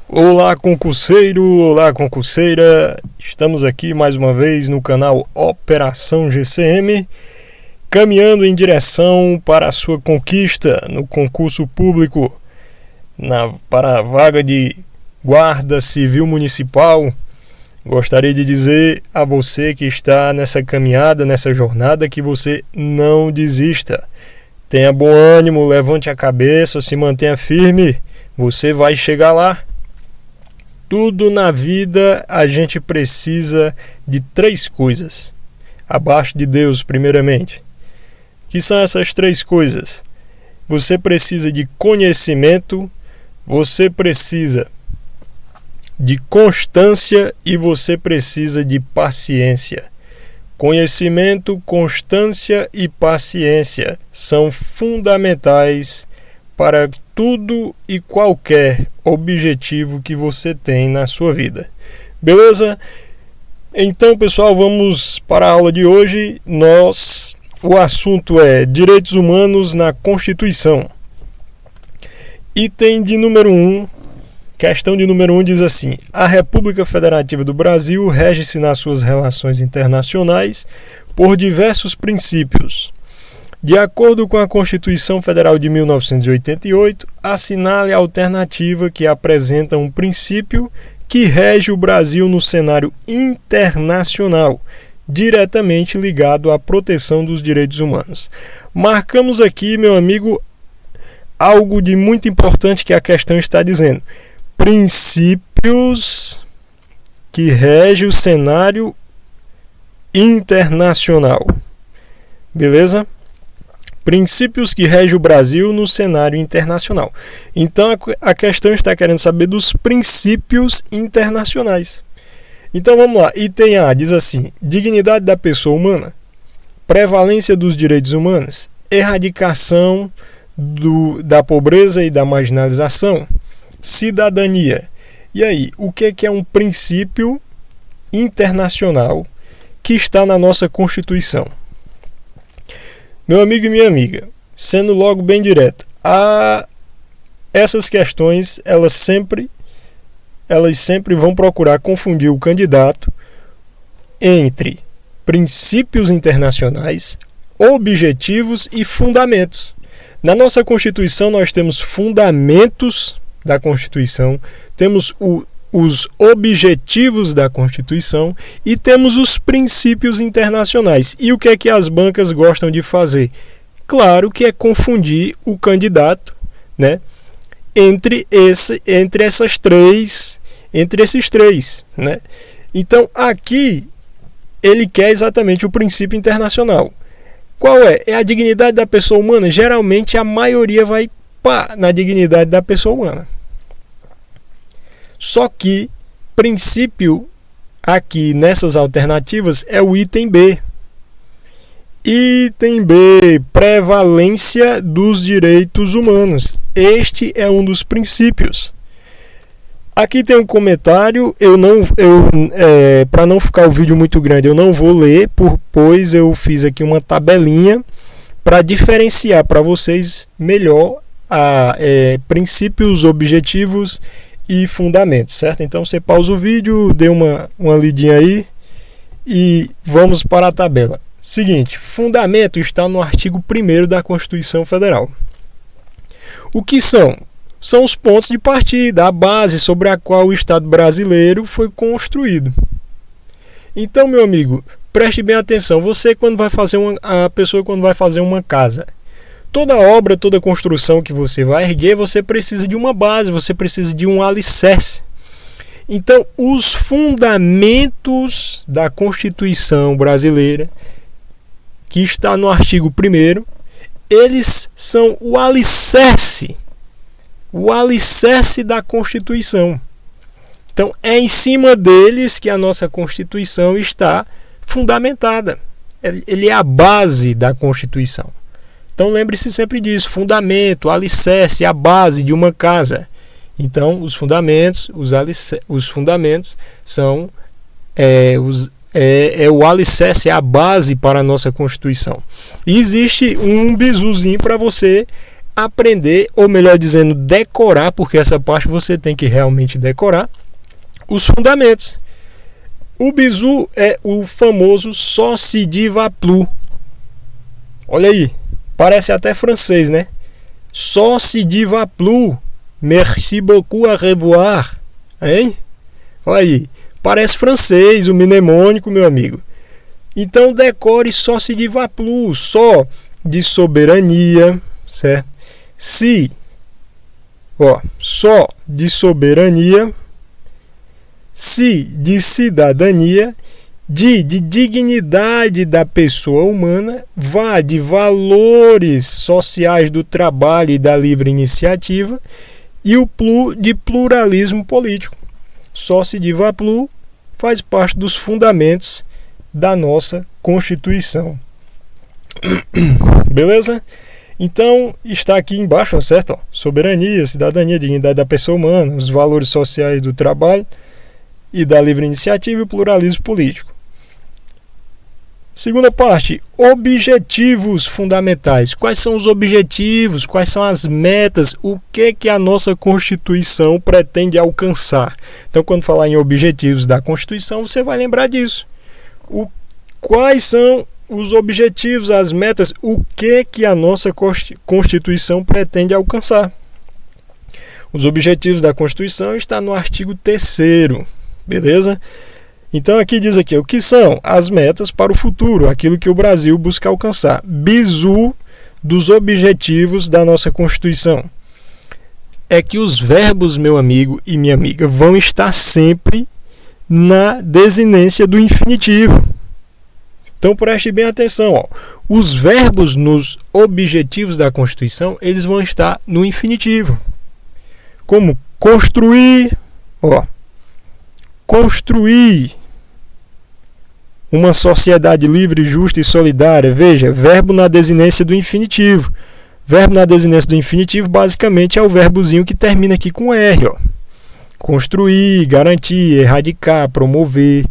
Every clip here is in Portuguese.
Olá, concurseiro! Olá, concurseira! Estamos aqui mais uma vez no canal Operação GCM, caminhando em direção para a sua conquista no concurso público para a vaga de Guarda Civil Municipal. Gostaria de dizer a você que está nessa caminhada, nessa jornada, que você não desista. Tenha bom ânimo, levante a cabeça, se mantenha firme, você vai chegar lá. Tudo na vida a gente precisa de 3 coisas, abaixo de Deus primeiramente. Que são essas 3 coisas? Você precisa de conhecimento, você precisa de constância e você precisa de paciência. Conhecimento, constância e paciência são fundamentais para tudo e qualquer objetivo que você tem na sua vida. Beleza? Então, pessoal, vamos para a aula de hoje. O assunto é Direitos Humanos na Constituição. Item de número 1. Questão de número 1 diz assim: a República Federativa do Brasil rege-se nas suas relações internacionais por diversos princípios. De acordo com a Constituição Federal de 1988, assinale a alternativa que apresenta um princípio que rege o Brasil no cenário internacional, diretamente ligado à proteção dos direitos humanos. Marcamos aqui, meu amigo, algo de muito importante que a questão está dizendo. Princípios que regem o cenário internacional. Beleza? Princípios que regem o Brasil no cenário internacional. Então a questão está querendo saber dos princípios internacionais. Então vamos lá. Item A diz assim: dignidade da pessoa humana, prevalência dos direitos humanos, erradicação da pobreza e da marginalização, cidadania. E aí, o que é um princípio internacional que está na nossa Constituição? Meu amigo e minha amiga, sendo logo bem direto, essas questões elas sempre vão procurar confundir o candidato entre princípios internacionais, objetivos e fundamentos. Na nossa Constituição nós temos fundamentos da Constituição, temos os objetivos da Constituição e temos os princípios internacionais. E o que é que as bancas gostam de fazer? Claro que é confundir o candidato, né, entre esses três, né? Então aqui ele quer exatamente o princípio internacional. Qual é? É a dignidade da pessoa humana. Geralmente a maioria vai na dignidade da pessoa humana. Só que princípio aqui nessas alternativas é o item B. Item B, prevalência dos direitos humanos. Este é um dos princípios. Aqui tem um comentário, para não ficar o vídeo muito grande, eu não vou ler, pois eu fiz aqui uma tabelinha para diferenciar para vocês melhor princípios, objetivos e fundamentos, certo? Então você pausa o vídeo, dê uma lidinha aí e vamos para a tabela. Seguinte, fundamento está no artigo 1º da Constituição Federal. O que são? São os pontos de partida, a base sobre a qual o Estado brasileiro foi construído. Então, meu amigo, preste bem atenção. Você quando vai fazer uma casa, toda obra, toda construção que você vai erguer, você precisa de uma base, você precisa de um alicerce. Então, os fundamentos da Constituição brasileira, que está no artigo 1º, eles são o alicerce da Constituição. Então, é em cima deles que a nossa Constituição está fundamentada. Ele é a base da Constituição. Então lembre-se sempre disso, fundamento, alicerce, a base de uma casa. Então os fundamentos são o alicerce, é a base para a nossa Constituição. E existe um bizuzinho para você aprender, ou melhor dizendo, decorar, porque essa parte você tem que realmente decorar, os fundamentos. O bizu é o famoso só se dit va plus. Olha aí, parece até francês, né? Só se dit va plus. Merci beaucoup, au revoir. Hein? Olha aí, parece francês, o mnemônico, meu amigo. Então decore só se dit va plus, só de soberania, certo? Se, só de soberania, se de cidadania, de dignidade da pessoa humana, vá de valores sociais do trabalho e da livre iniciativa, e o plu de pluralismo político. Só se dit va plus faz parte dos fundamentos da nossa Constituição. Beleza? Então, está aqui embaixo, certo? Soberania, cidadania, dignidade da pessoa humana, os valores sociais do trabalho e da livre iniciativa e o pluralismo político. Segunda parte, objetivos fundamentais. Quais são os objetivos? Quais são as metas? O que a nossa Constituição pretende alcançar? Então, quando falar em objetivos da Constituição, você vai lembrar disso. Quais são os objetivos, as metas, o que a nossa Constituição pretende alcançar? Os objetivos da Constituição estão no artigo 3º, beleza? Então aqui diz aqui, o que são as metas para o futuro, aquilo que o Brasil busca alcançar. Bizu dos objetivos da nossa Constituição. É que os verbos, meu amigo e minha amiga, vão estar sempre na desinência do infinitivo. Então preste bem atenção, ó. Os verbos nos objetivos da Constituição, eles vão estar no infinitivo. Como construir, construir uma sociedade livre, justa e solidária. Veja, verbo na desinência do infinitivo. Verbo na desinência do infinitivo basicamente é o verbozinho que termina aqui com R, ó. Construir, garantir, erradicar, promover,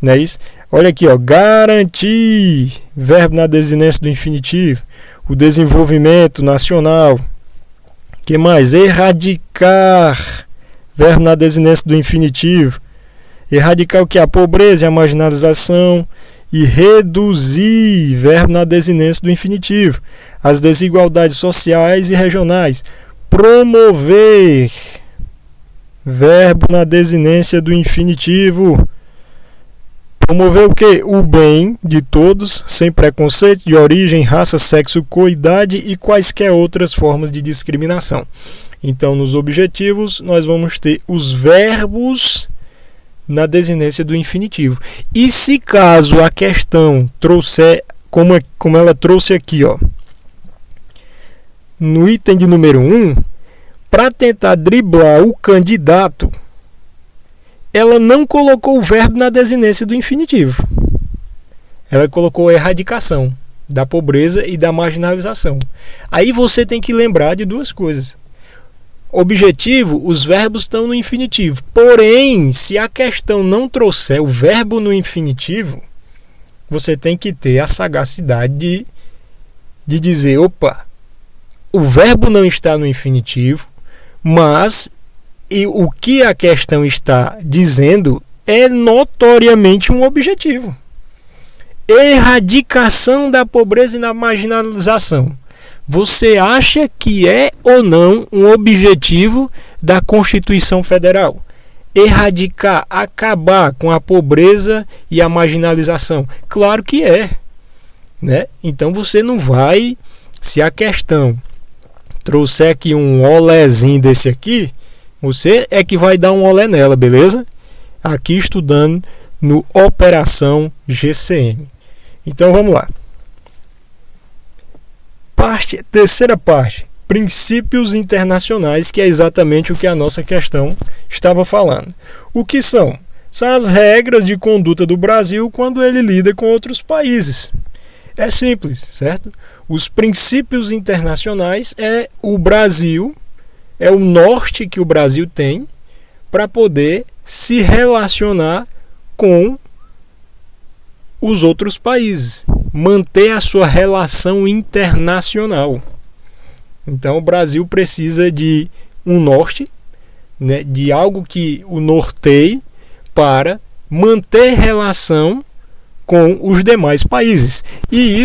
não é isso? Olha aqui, ó, garantir, verbo na desinência do infinitivo, o desenvolvimento nacional. Que mais? Erradicar, verbo na desinência do infinitivo. Erradicar o que? A pobreza e a marginalização. E reduzir, verbo na desinência do infinitivo, as desigualdades sociais e regionais. Promover, verbo na desinência do infinitivo. Promover o quê? O bem de todos, sem preconceito de origem, raça, sexo, cor, idade e quaisquer outras formas de discriminação. Então, nos objetivos, nós vamos ter os verbos na desinência do infinitivo. E se caso a questão trouxer, como ela trouxe aqui, ó, no item de número 1, para tentar driblar o candidato, ela não colocou o verbo na desinência do infinitivo. Ela colocou a erradicação da pobreza e da marginalização. Aí você tem que lembrar de duas coisas. Objetivo, os verbos estão no infinitivo. Porém, se a questão não trouxer o verbo no infinitivo, você tem que ter a sagacidade de dizer, opa, o verbo não está no infinitivo, mas o que a questão está dizendo é notoriamente um objetivo. Erradicação da pobreza e da marginalização. Você acha que é ou não um objetivo da Constituição Federal? Erradicar, acabar com a pobreza e a marginalização? Claro que é, né? Então você não vai, se a questão trouxer aqui um olézinho desse aqui, você é que vai dar um olé nela, beleza? Aqui estudando no Operação GCM. Então vamos lá. Terceira parte, princípios internacionais, que é exatamente o que a nossa questão estava falando. O que são? São as regras de conduta do Brasil quando ele lida com outros países. É simples, certo? Os princípios internacionais é o Brasil, é o norte que o Brasil tem para poder se relacionar com os outros países, manter a sua relação internacional, Então o Brasil precisa de um norte, né, de algo que o norteie para manter relação com os demais países. E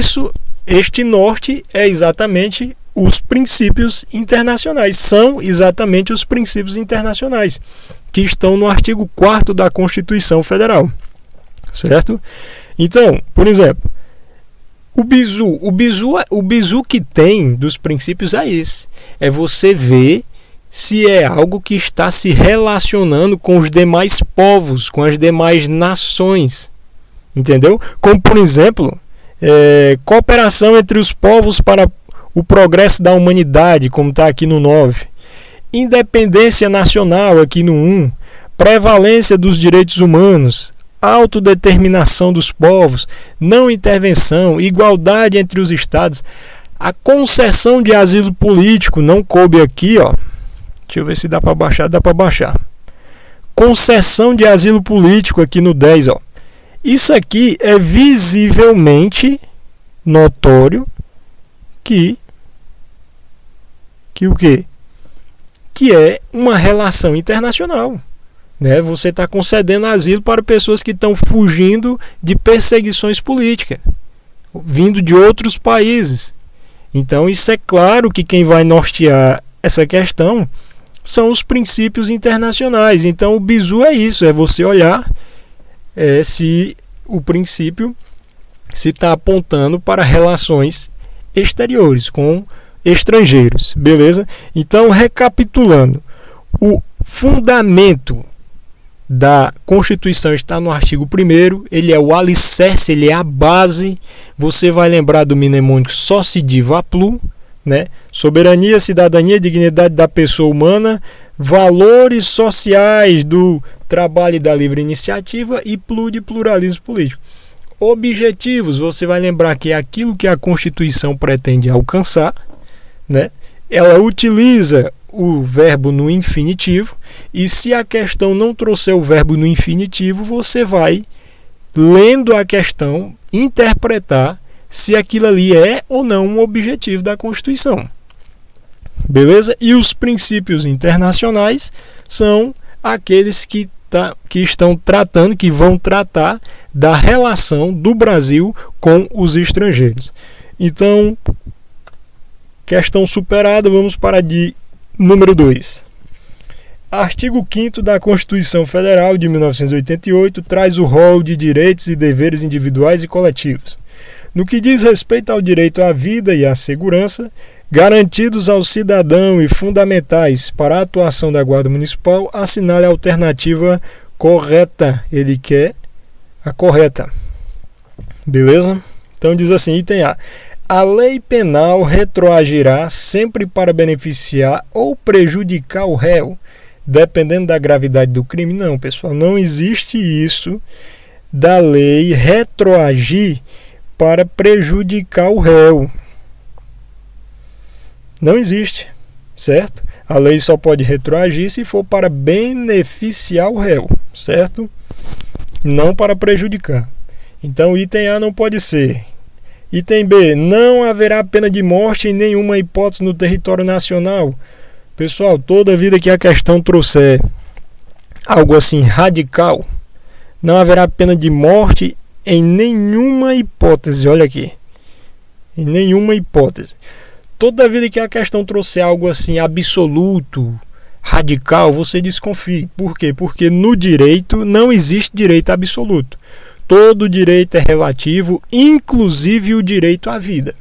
este norte é exatamente os princípios internacionais. São exatamente os princípios internacionais que estão no artigo 4º da Constituição Federal. Certo? Então, por exemplo, o bizu que tem dos princípios é esse. É você ver se é algo que está se relacionando com os demais povos, com as demais nações. Entendeu? Como, por exemplo, cooperação entre os povos para o progresso da humanidade, como está aqui no 9. Independência nacional, aqui no 1. Prevalência dos direitos humanos. Autodeterminação dos povos. Não intervenção. Igualdade entre os estados. A concessão de asilo político não coube aqui, ó. Deixa eu ver se dá para baixar. Dá para baixar. Concessão de asilo político aqui no 10, ó. Isso aqui é visivelmente notório que o quê? Que é uma relação internacional, né? Você está concedendo asilo para pessoas que estão fugindo de perseguições políticas, vindo de outros países. Então isso é claro que quem vai nortear essa questão são os princípios internacionais. Então o bizu é isso, é você olhar se o princípio se está apontando para relações exteriores com estrangeiros, beleza? Então, recapitulando, o fundamento da Constituição está no artigo 1º, ele é o alicerce, ele é a base. Você vai lembrar do mnemônico Sociediva Plu, né? Soberania, cidadania, dignidade da pessoa humana, valores sociais do trabalho e da livre iniciativa e de pluralismo político. Objetivos, você vai lembrar que é aquilo que a Constituição pretende alcançar, né? Ela utiliza o verbo no infinitivo, e se a questão não trouxer o verbo no infinitivo, você vai, lendo a questão, interpretar se aquilo ali é ou não um objetivo da Constituição. Beleza? E os princípios internacionais são aqueles que estão tratando, que vão tratar da relação do Brasil com os estrangeiros. Então, questão superada, vamos para de número 2. Artigo 5º da Constituição Federal de 1988 traz o rol de direitos e deveres individuais e coletivos. No que diz respeito ao direito à vida e à segurança, garantidos ao cidadão e fundamentais para a atuação da Guarda Municipal, assinale a alternativa correta. Ele quer a correta. Beleza? Então diz assim, item A. A lei penal retroagirá sempre para beneficiar ou prejudicar o réu, dependendo da gravidade do crime. Não, pessoal, não existe isso da lei retroagir para prejudicar o réu. Não existe, certo? A lei só pode retroagir se for para beneficiar o réu, certo? Não para prejudicar. Então, item A não pode ser. Item B, não haverá pena de morte em nenhuma hipótese no território nacional. Pessoal, toda vida que a questão trouxer algo assim radical, não haverá pena de morte em nenhuma hipótese. Olha aqui, em nenhuma hipótese. Toda vida que a questão trouxer algo assim absoluto, radical, você desconfie. Por quê? Porque no direito não existe direito absoluto. Todo direito é relativo, inclusive o direito à vida.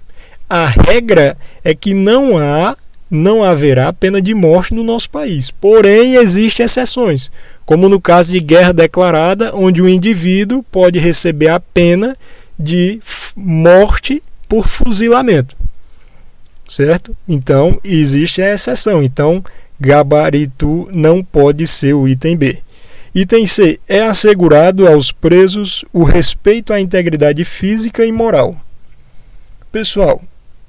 A regra é que não haverá pena de morte no nosso país. Porém, existem exceções, como no caso de guerra declarada, onde o indivíduo pode receber a pena de morte por fuzilamento. Certo? Então, existe a exceção. Então, gabarito não pode ser o item B. Item C. É assegurado aos presos o respeito à integridade física e moral. Pessoal,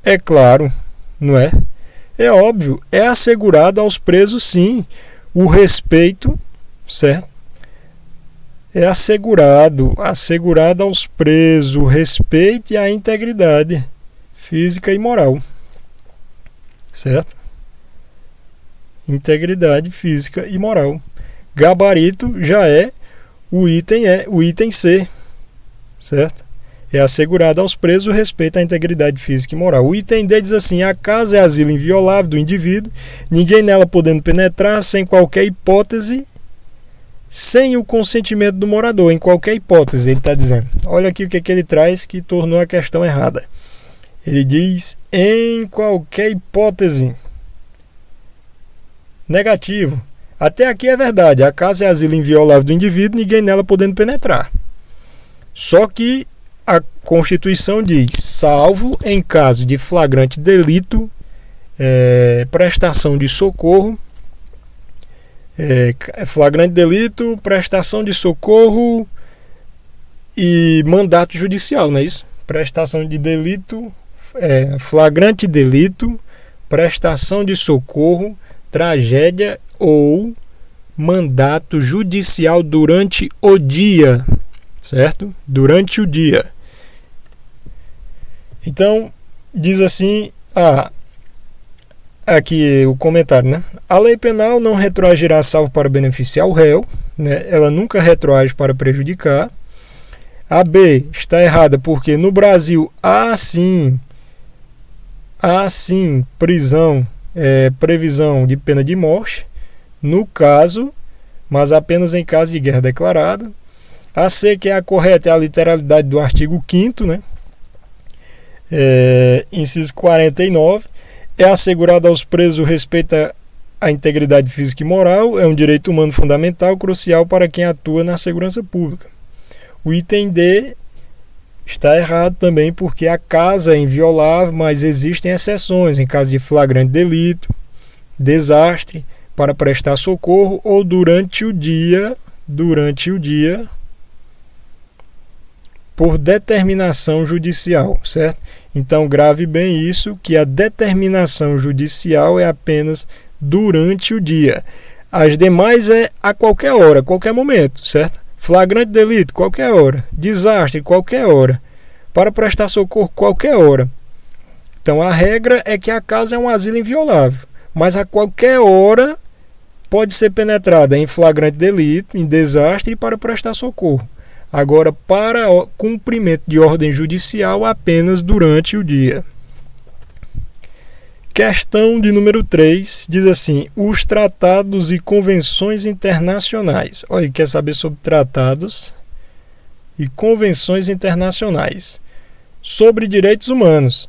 é claro, não é? É óbvio, é assegurado aos presos sim o respeito, certo? É assegurado aos presos o respeito e a integridade física e moral. certo? Integridade física e moral. Gabarito já é o item C, certo? É assegurado aos presos o respeito à integridade física e moral. O item D diz assim: a casa é asilo inviolável do indivíduo, ninguém nela podendo penetrar sem qualquer hipótese, sem o consentimento do morador, em qualquer hipótese, ele está dizendo. Olha aqui o que ele traz que tornou a questão errada. Ele diz em qualquer hipótese. Negativo. Até aqui é verdade, a casa é asilo inviolável do indivíduo, ninguém nela podendo penetrar. Só que a Constituição diz, salvo em caso de flagrante delito, prestação de socorro, flagrante delito, prestação de socorro e mandato judicial, não é isso? Prestação de delito, flagrante delito, prestação de socorro, tragédia ou mandato judicial durante o dia, certo? Durante o dia. Então, diz assim, aqui o comentário, né? A lei penal não retroagirá salvo para beneficiar o réu, né? Ela nunca retroage para prejudicar. A B está errada porque no Brasil há sim previsão de pena de morte, no caso, mas apenas em caso de guerra declarada. A C, que é a correta, é a literalidade do artigo 5º, né? Inciso 49, é assegurado aos presos o respeito à integridade física e moral, é um direito humano fundamental, crucial para quem atua na segurança pública. O item D está errado também porque a casa é inviolável, mas existem exceções em caso de flagrante delito, desastre, para prestar socorro ou durante o dia, por determinação judicial, certo? Então grave bem isso, que a determinação judicial é apenas durante o dia. As demais é a qualquer hora, qualquer momento, certo? Flagrante delito, qualquer hora. Desastre, qualquer hora. Para prestar socorro, qualquer hora. Então a regra é que a casa é um asilo inviolável, mas a qualquer hora pode ser penetrada em flagrante delito, em desastre e para prestar socorro. Agora, para cumprimento de ordem judicial, apenas durante o dia. Questão de número 3, diz assim, os tratados e convenções internacionais. Olha, quer saber sobre tratados e convenções internacionais sobre direitos humanos,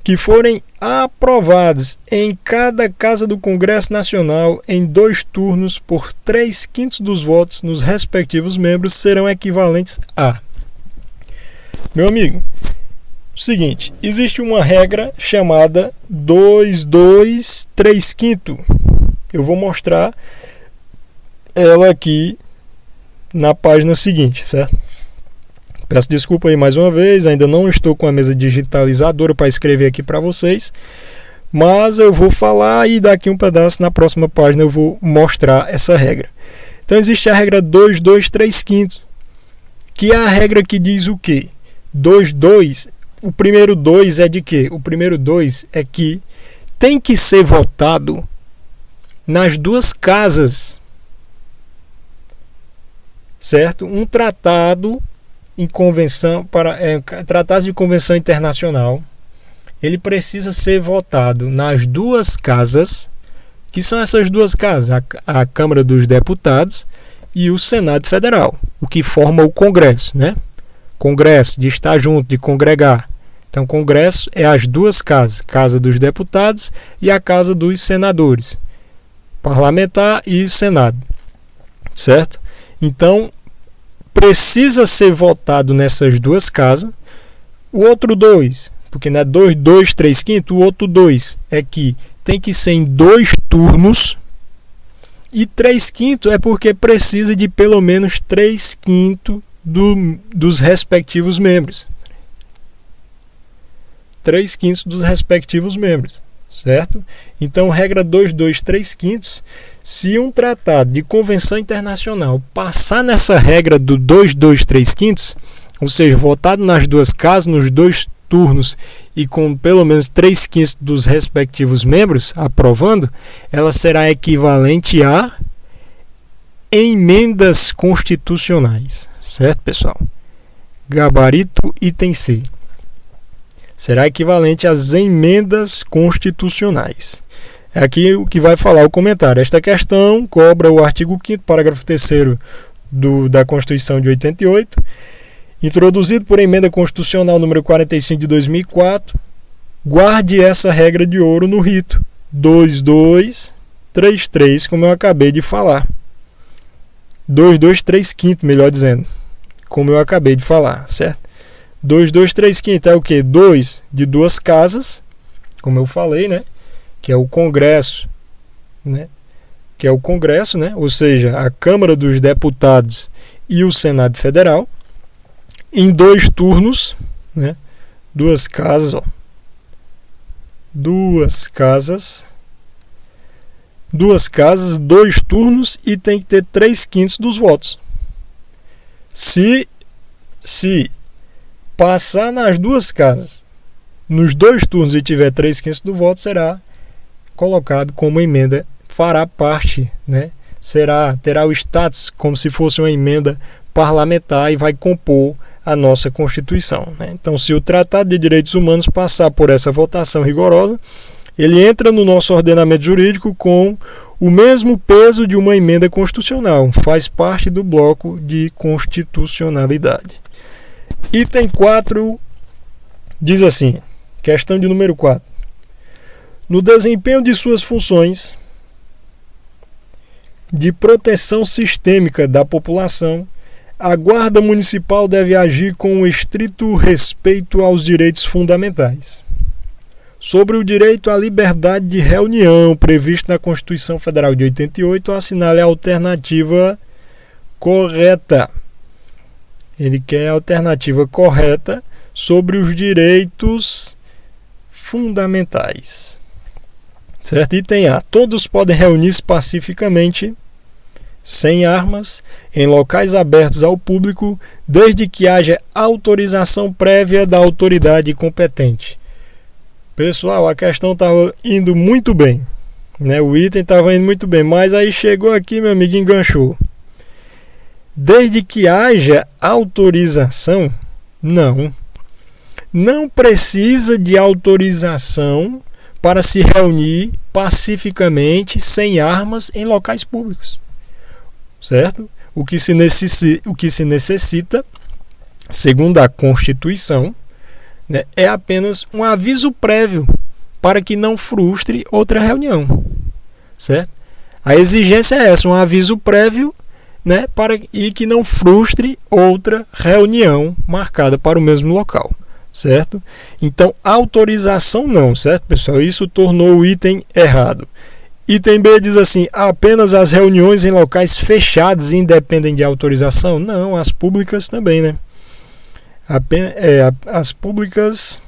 que forem aprovados em cada casa do Congresso Nacional em 2 turnos por 3/5 dos votos nos respectivos membros, serão equivalentes a... Meu amigo, seguinte, existe uma regra chamada 2, 3/5. Eu vou mostrar ela aqui na página seguinte, certo? Peço desculpa aí mais uma vez, ainda não estou com a mesa digitalizadora para escrever aqui para vocês, mas eu vou falar e daqui um pedaço na próxima página eu vou mostrar essa regra. Então existe a regra 2, 3/5, que é a regra que diz o quê? 2, o primeiro 2 é de quê? O primeiro 2 é que tem que ser votado nas 2 casas, certo? Um tratado em convenção tratados de convenção internacional, ele precisa ser votado nas 2 casas, que são essas 2 casas, a Câmara dos Deputados e o Senado Federal, o que forma o Congresso, né? Congresso, de estar junto, de congregar. Então, Congresso é as 2 casas, Casa dos Deputados e a Casa dos Senadores, Parlamentar e Senado, certo? Então, precisa ser votado nessas 2 casas. O outro 2, porque não é 2, 3/5, o outro 2 é que tem que ser em 2 turnos. E 3/5 é porque precisa de pelo menos 3/5 dos respectivos membros. 3/5 dos respectivos membros, certo? Então, regra 2, 3/5, se um tratado de convenção internacional passar nessa regra do 2, 3/5, ou seja, votado nas 2 casas, nos 2 turnos e com pelo menos 3/5 dos respectivos membros aprovando, ela será equivalente a emendas constitucionais. Certo, pessoal? Gabarito item C. Será equivalente às emendas constitucionais. É aqui o que vai falar o comentário. Esta questão cobra o artigo 5º, parágrafo 3º da Constituição de 88, introduzido por emenda constitucional número 45 de 2004. Guarde essa regra de ouro no rito 2233, como eu acabei de falar. 2235, melhor dizendo, como eu acabei de falar, certo? 2235 é o quê? 2 de duas casas, como eu falei, né? Que é o Congresso, né? Que é o Congresso, né? Ou seja, a Câmara dos Deputados e o Senado Federal, em 2 turnos, né? Duas casas, ó. Duas casas, 2 turnos e tem que ter 3/5 dos votos. Se passar nas 2 casas, nos 2 turnos e tiver 3/5 do voto, será colocado como emenda, fará parte, né? Terá o status como se fosse uma emenda parlamentar e vai compor a nossa Constituição, né? Então, se o Tratado de Direitos Humanos passar por essa votação rigorosa, ele entra no nosso ordenamento jurídico com o mesmo peso de uma emenda constitucional, faz parte do bloco de constitucionalidade. Item 4 diz assim, questão de número 4. No desempenho de suas funções de proteção sistêmica da população, a Guarda Municipal deve agir com um estrito respeito aos direitos fundamentais. Sobre o direito à liberdade de reunião previsto na Constituição Federal de 88, assinale a alternativa correta. Ele quer a alternativa correta sobre os direitos fundamentais. Certo? Item A. Todos podem reunir-se pacificamente, sem armas, em locais abertos ao público, desde que haja autorização prévia da autoridade competente. Pessoal, a questão estava indo muito bem, né? O item estava indo muito bem, mas aí chegou aqui, meu amigo, enganchou. Desde que haja autorização, não precisa de autorização para se reunir pacificamente, sem armas, em locais públicos. Certo? O que se necessita, segundo a Constituição, né, é apenas um aviso prévio para que não frustre outra reunião. Certo? A exigência é essa, um aviso prévio, né, e que não frustre outra reunião marcada para o mesmo local. Certo? Então, autorização não, certo, pessoal? Isso tornou o item errado. Item B diz assim, apenas as reuniões em locais fechados independem de autorização? Não, as públicas também, né? As públicas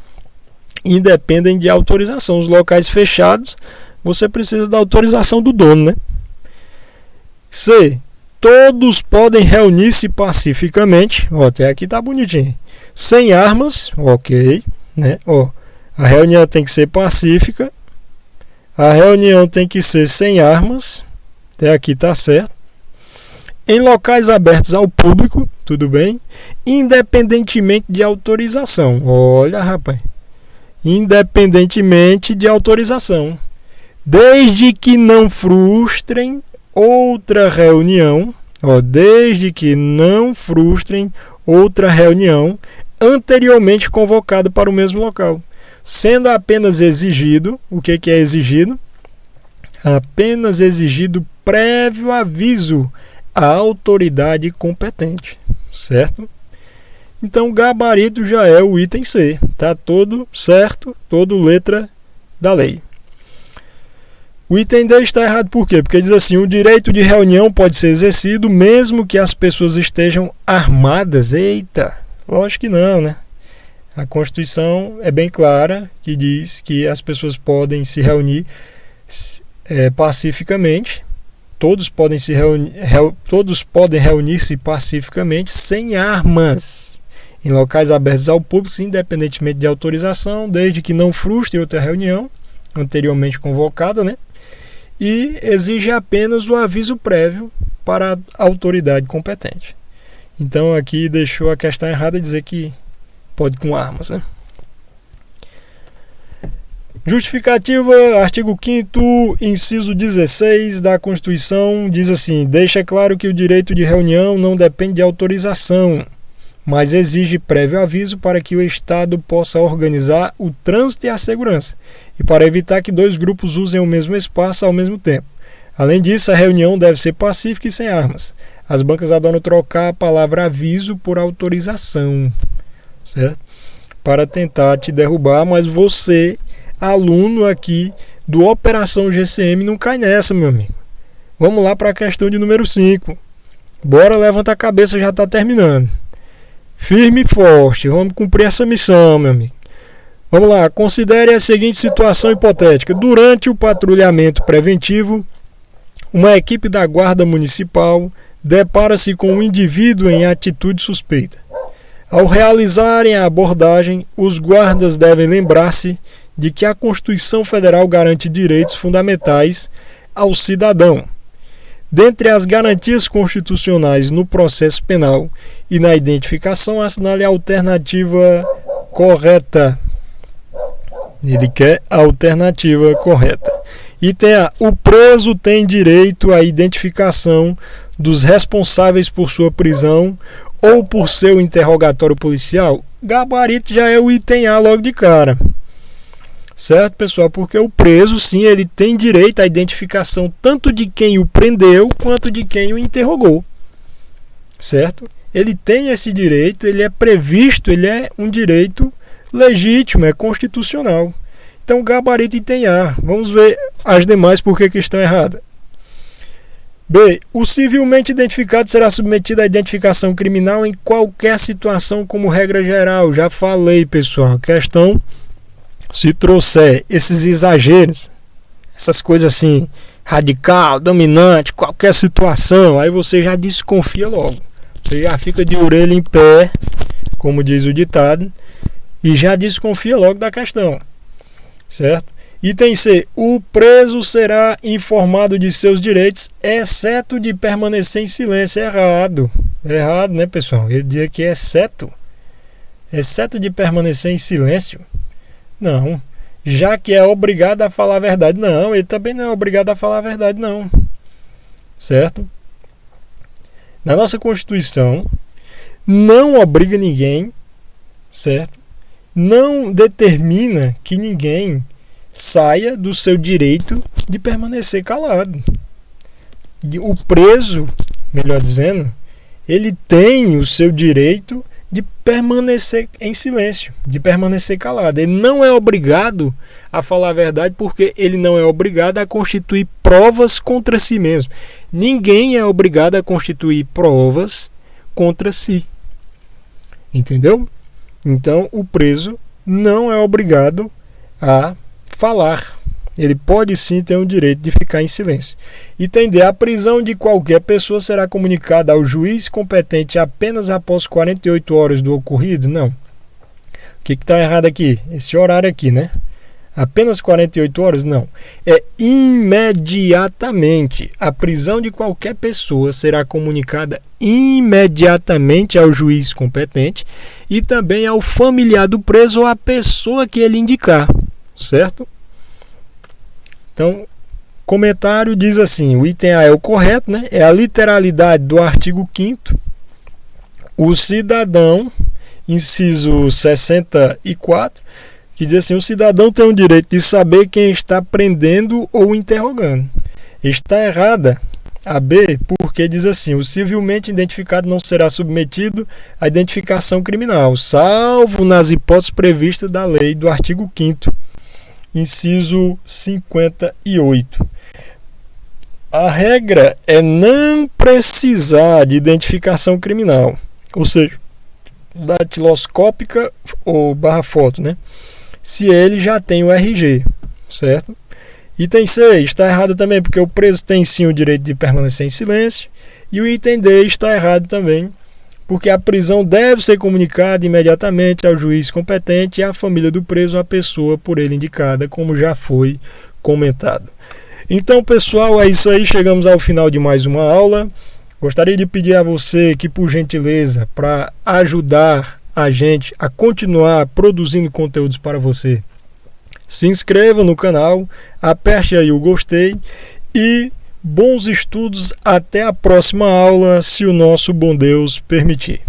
independem de autorização. Os locais fechados, você precisa da autorização do dono, né? C. Todos podem reunir-se pacificamente. Ó, até aqui tá bonitinho. Sem armas, ok, né? Ó, a reunião tem que ser pacífica. A reunião tem que ser sem armas. Até aqui tá certo. Em locais abertos ao público, tudo bem? Independentemente de autorização. Olha, rapaz. Independentemente de autorização. Desde que não frustrem outra reunião. Ó, desde que não frustrem outra reunião anteriormente convocada para o mesmo local. Sendo apenas exigido, o que é exigido? Apenas exigido prévio aviso à autoridade competente, certo? Então o gabarito já é o item C, tá todo certo, todo letra da lei. O item D está errado por quê? Porque diz assim, o direito de reunião pode ser exercido mesmo que as pessoas estejam armadas. Eita, lógico que não, né? A Constituição é bem clara, que diz que as pessoas podem se reunir pacificamente, todos podem reunir-se pacificamente sem armas, em locais abertos ao público, independentemente de autorização, desde que não frustre outra reunião anteriormente convocada, né? E exige apenas o aviso prévio para a autoridade competente. Então aqui deixou a questão errada, dizer que pode com armas, né? Justificativa, artigo 5º, inciso 16 da Constituição, diz assim: deixa claro que o direito de reunião não depende de autorização, mas exige prévio aviso para que o Estado possa organizar o trânsito e a segurança, e para evitar que dois grupos usem o mesmo espaço ao mesmo tempo. Além disso, a reunião deve ser pacífica e sem armas. As bancas adoram trocar a palavra aviso por autorização, certo? Para tentar te derrubar, mas você, aluno aqui do Operação GCM, não cai nessa, meu amigo. Vamos lá para a questão de número 5. Bora, levanta a cabeça, já está terminando. Firme e forte, vamos cumprir essa missão, meu amigo. Vamos lá, considere a seguinte situação hipotética. Durante o patrulhamento preventivo, uma equipe da Guarda Municipal depara-se com um indivíduo em atitude suspeita. Ao realizarem a abordagem, os guardas devem lembrar-se de que a Constituição Federal garante direitos fundamentais ao cidadão. Dentre as garantias constitucionais no processo penal e na identificação, assinale a alternativa correta. Ele quer a alternativa correta. Item A. O preso tem direito à identificação dos responsáveis por sua prisão ou por seu interrogatório policial. Gabarito já é o item A logo de cara. Certo, pessoal? Porque o preso, sim, ele tem direito à identificação tanto de quem o prendeu quanto de quem o interrogou. Certo? Ele tem esse direito, ele é previsto, ele é um direito legítimo, é constitucional. Então, gabarito item A. Vamos ver as demais por que estão erradas. B. O civilmente identificado será submetido à identificação criminal em qualquer situação como regra geral. Já falei, pessoal. Questão, se trouxer esses exageros, essas coisas assim, radical, dominante, qualquer situação, aí você já desconfia logo. Você já fica de orelha em pé, como diz o ditado, e já desconfia logo da questão. Certo? Item C. O preso será informado de seus direitos, exceto de permanecer em silêncio. Errado. Errado, né, pessoal? Ele diz que exceto de permanecer em silêncio. Não. Já que é obrigado a falar a verdade. Não, ele também não é obrigado a falar a verdade, não. Certo? Na nossa Constituição, não obriga ninguém, certo? Não determina que ninguém saia do seu direito de permanecer calado. O preso, melhor dizendo, ele tem o seu direito de permanecer em silêncio, de permanecer calado. Ele não é obrigado a falar a verdade, porque ele não é obrigado a constituir provas contra si mesmo. Ninguém é obrigado a constituir provas contra si. Entendeu? Então, o preso não é obrigado a falar. Ele pode sim ter o direito de ficar em silêncio. Item D. A prisão de qualquer pessoa será comunicada ao juiz competente apenas após 48 horas do ocorrido? Não. O que está errado aqui? Esse horário aqui, né? Apenas 48 horas? Não. É imediatamente. A prisão de qualquer pessoa será comunicada imediatamente ao juiz competente e também ao familiar do preso ou à pessoa que ele indicar. Certo? Então, comentário diz assim, o item A é o correto, né? É a literalidade do artigo 5º. O cidadão, inciso 64, que diz assim, o cidadão tem o direito de saber quem está prendendo ou interrogando. Está errada a B, porque diz assim, o civilmente identificado não será submetido à identificação criminal, salvo nas hipóteses previstas da lei do artigo 5º. Inciso 58. A regra é não precisar de identificação criminal, ou seja, datiloscópica ou /foto, né? Se ele já tem o RG, certo? Item C está errado também, porque o preso tem sim o direito de permanecer em silêncio, e o item D está errado também, porque a prisão deve ser comunicada imediatamente ao juiz competente e à família do preso, a pessoa por ele indicada, como já foi comentado. Então, pessoal, é isso aí, chegamos ao final de mais uma aula. Gostaria de pedir a você que, por gentileza, para ajudar a gente a continuar produzindo conteúdos para você, se inscreva no canal, aperte aí o gostei e bons estudos até a próxima aula, se o nosso bom Deus permitir.